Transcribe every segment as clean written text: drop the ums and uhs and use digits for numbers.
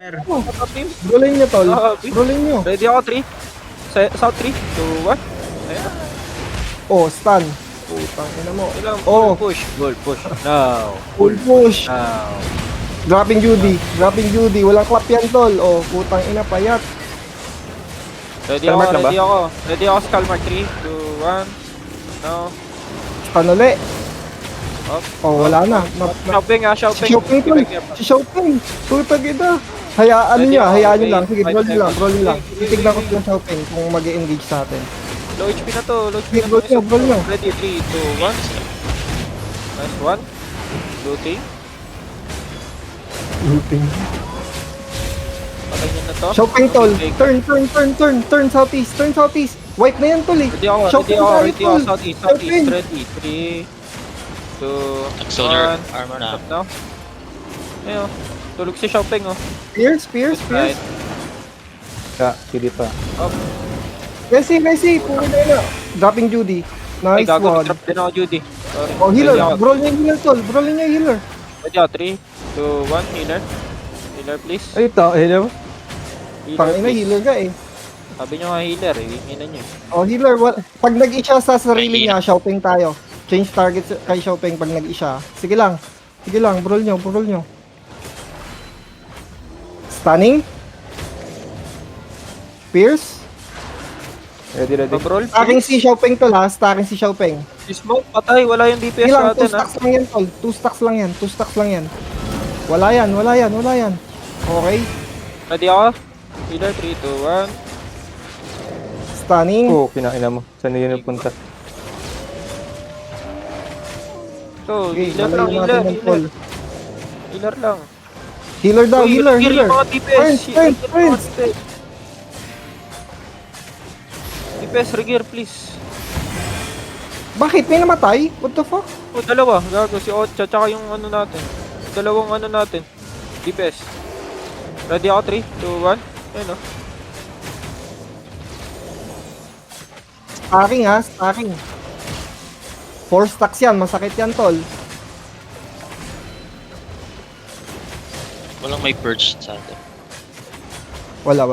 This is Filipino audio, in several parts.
Oh, Top team. rolling nyo, tol. Okay. Rolling nyo. Ready ako, 3. South 3, 2, 1. Ayan. Oh, stun. Putang ina mo. Ilang Oh. push. Goal, push. Now. Full push. Now. Dropping Judy. Dropping Judy. Walang clap yan, tol. Oh, putang ina, payat. Ready Skull ako, mark na ba? ready ako. Ready ako, Skull Mark 3, 2, 1. Now. Stun uli. Up. Oh, wala na. Shopping ah, Si shopping. Shopping, tol. Si Shopping. Putang ina. Hayaan Ready niya, ako, hayaan okay. niyo lang. Sige, Five roll nyo lang, seconds. roll nyo lang. Sige, Titignan ko sige. yung Shopping kung mag-engage sa atin. Low HP na to, low HP Sige, na to. roll nyo, roll nyo. Ready, 3, 2, 1. Nice one. Looting. Looting. Patay niya na to. Shopping, tol. Okay. Turn southeast, turn southeast. Wipe na yan, tol eh. Ready ako, Shopping ready ako, tayo, ready ako. tol. Southeast, Shopping. ready. 3, 2, Soldier 1. armor na. Stop now. Ayun, tulog si Shopping oh. Pierce. Right. Hindi pa. Up. Messi, puno na yun. Dropping Judy. Ay, Nice gago, one. drop din ako, Judy. Sorry. Oh, healer. Ready ako, Brawl niya yung healer, tol. Brawl niya yung healer. ready ako. 3, 2, 1, healer. Healer, please. Ay, ito. Hello? Healer, Tangina, please. healer ka eh. Sabi nyo nga healer, hihinginan nyo. Oh, healer. Pag nag-isha sa sarili niya, shopping tayo. Change target kay shopping pag nag-isha. Sige lang. Brawl nyo. Stunning. Pierce. Ready. Pabrol, Stacking si shopping tol ha. Stacking si shopping. Si Smoke, patay. Wala yung DPS Sige lang, 2 natin ha. stacks lang yan tol. 2 stacks lang yan. Wala yan. Okay. Ready ako. Healer, 3, 2, 1. Stunning. Oo, kinaina mo. Saan yun yung punta? So, Okay, healer lang, malayo natin ng tol. Healer lang. Healer daw, Uy, healer. yung mga DPS. Turn. DPS, regear, please. Bakit? May namatay? What the fuck? O, dalawa. Gago, si Ocha, tsaka yung ano natin. Dalawang ano natin. DPS. Ready ako, 3, 2, 1. Ayun o. Stacking. 4 stacks yan. Masakit yan, tol. Walang may purge sa atin. Wala.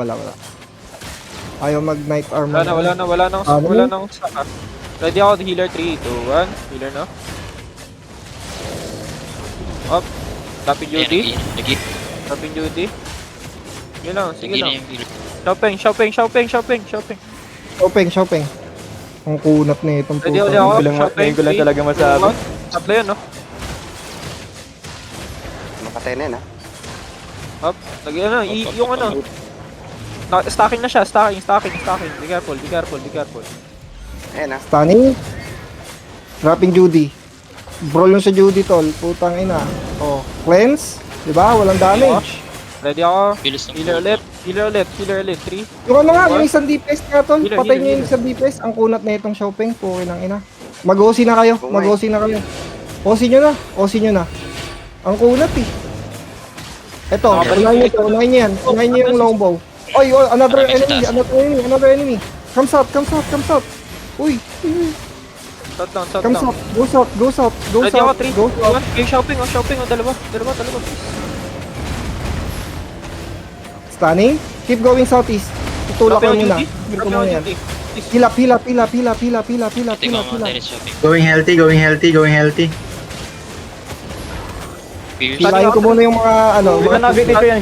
Ayaw mag-night armor. Wala nang saka. Ready ako, healer, 3, 2, 1. Healer na. Up. Tapping Judy. Tapping Judy. Yun lang, sige lang. Shopping. Shopping. Ang kunat na itong Ready puto. ako, Ngayon ko lang talaga masabi. Tatlo yun, no? Makatay na yun, ha? Up. Lagyan na, yung ano. Stacking na siya, stacking. Be careful. Ayan, ha? Stunning. Dropping Judy. Brawl yung sa Judy, tol. Putang ina. Oh, cleanse. Diba? Walang damage. Ready ako. Bilis ng Healer ulit. 3. Yung ano nga, yung isang DPS nga, tol. Healer, Patay niyo healer. yung isang DPS. Ang kunat na itong shopping. Pukin ng ina. Mag-OC na kayo. OC nyo na. Ang kunat eh. Eto, unahin nyo yan. Unahin nyo yung longbow. Oy, another enemy. Come south. Uy. Shot down. Go south. Ready ako, 3, 2, 1. Yung shopping, dalawa. Stunning. Keep going southeast. Tutulak ko muna. Drop ako, yan. Judy. Pila. Tingnan mo, tayo shopping. Going healthy. Pilahin ko muna yung mga ano. Git na, git yan.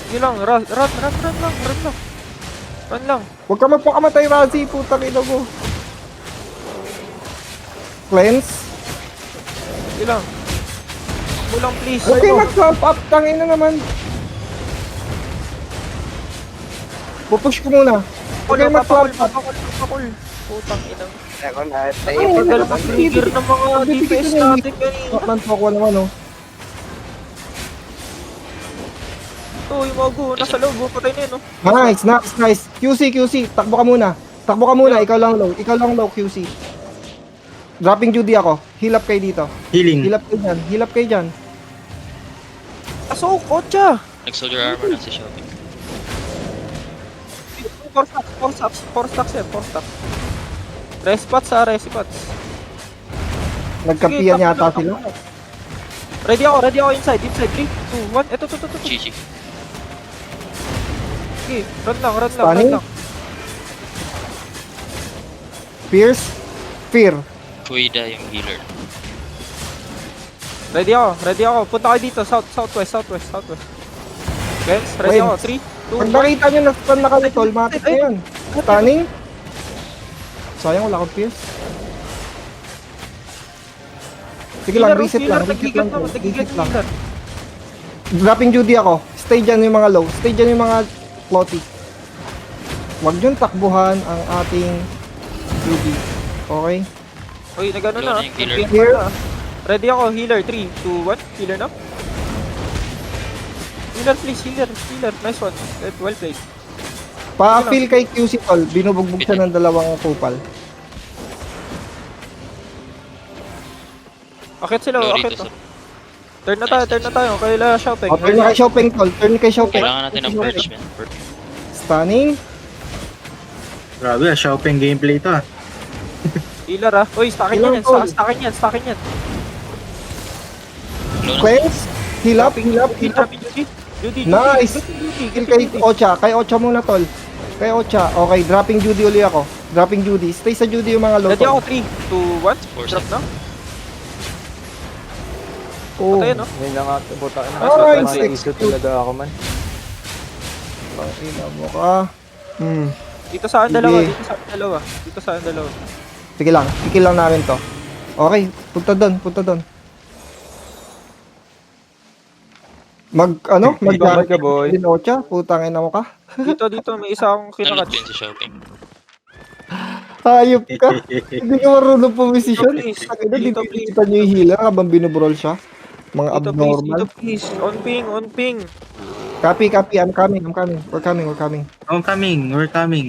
Sige lang, run lang. Huwag ka magpakamatay, Razi. Putang ina mo. Cleanse. Sige lang. Kulang please. Okay, mag-swap up. Tangin na naman. Pupush ko muna. Okay, mag-swap up. Pakul. Putang ina. Ako na, Ay, tayo. Tagal pa trigger ng mga DPS natin kanina. Mantok ko naman, oh. Ito, yung mga go, nasa loob, patay na yun, no? Nice. QC. Takbo ka muna. Ikaw lang low, QC. Dropping Judy ako. Heal up kayo dito. Healing. Heal up kayo dyan. Aso, kotsa! Nag-soldier armor na si shopping. 4 stacks. Respots. Nagkampiyan yata sila. Ready ako inside. 3, 2, 1. Ito. GG. Okay, run lang. Stunning. Pierce. Fear. Kuida yung healer. Ready ako. Punta kayo dito. Southwest. Guys, ready Wait. ako. 3, 2, Pag 1. nakita nyo na stun na kayo, tol, matik na yan. Stunning. Sayang, wala akong Pierce. Sige lang, reset lang. Reset lang. Dropping Judy ako. Stay dyan yung mga low. Stay dyan yung mga floaty. Huwag nyo takbuhan ang ating Judy. Okay? Uy, nagano Low na. na yung healer. Nag-PM na. Ready ako, healer. 3, 2, 1. Healer na. Healer, please. Healer. Nice one. Well played. Pa-feel kay QC tol. Binubugbog siya ng dalawang kupal. Akit sila, Glory akit. to sa... Turn na tayo. Kaila shopping. O, turn kay Shopping tol. Turn kay Shopping. Kailangan natin ng purge, man. Stunning. Grabe, shopping gameplay to ah. Healer ah. Uy, stackin Ilang yan. tol? Stackin yan. Low na. Cleanse. Heal up. Judy. Nice. Feel kay Ocha. Kay Ocha muna tol. Kay Ocha. Okay, dropping Judy uli ako. Dropping Judy. Stay sa Judy yung mga low Ready tol. ako, 3, 2, 1. Force Drop na. Oh. Patayin no? Yun lang ako. Buta na. Ay, Maisip talaga ako, man. Ang ina mo ka. Dito sa Sige. Dito sa dalawa. Sige lang. Ikil lang namin to. Okay. Punta doon. Bye ka, boy. Din Ocha. Putang ina mo ka. Dito, may isa akong Nalot kinakatch. yun sa shopping. Hayop ka. Hindi ka marunong pumisisyon. Dito, please. Dito, Dito, please. kita niyo yung healer habang binubrol siya. Mga abnormal. Dito, please. On ping. Copy. I'm coming. We're coming. We're coming.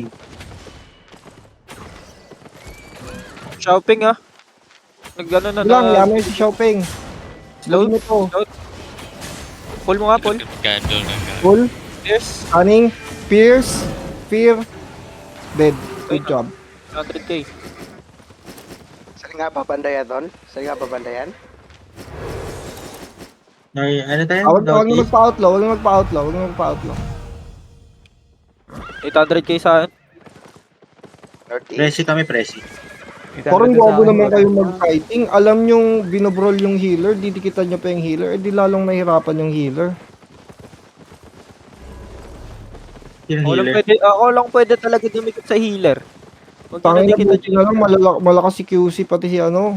Shopping ah. Nagano na Lang, yaman si Shopping. Slow. Load mo to. Pull mo nga, pull. Candle na ka. Full. Yes. Cunning. Pierce. Fear. Dead. Good job. 100k. Saan nga papandayan doon? Ay, ano tayo? Huwag na Northeast? magpa-outlaw. 800k sa akin. Presi. Parang gago naman kayo mag-fighting. Alam nyong binobrol yung healer, didikitan nyo pa yung healer, edi lalong nahirapan yung healer. Yung healer. Ako lang pwede talaga dumikit sa healer. Huwag Tangina na buti na lang, malakas si QC, pati si ano,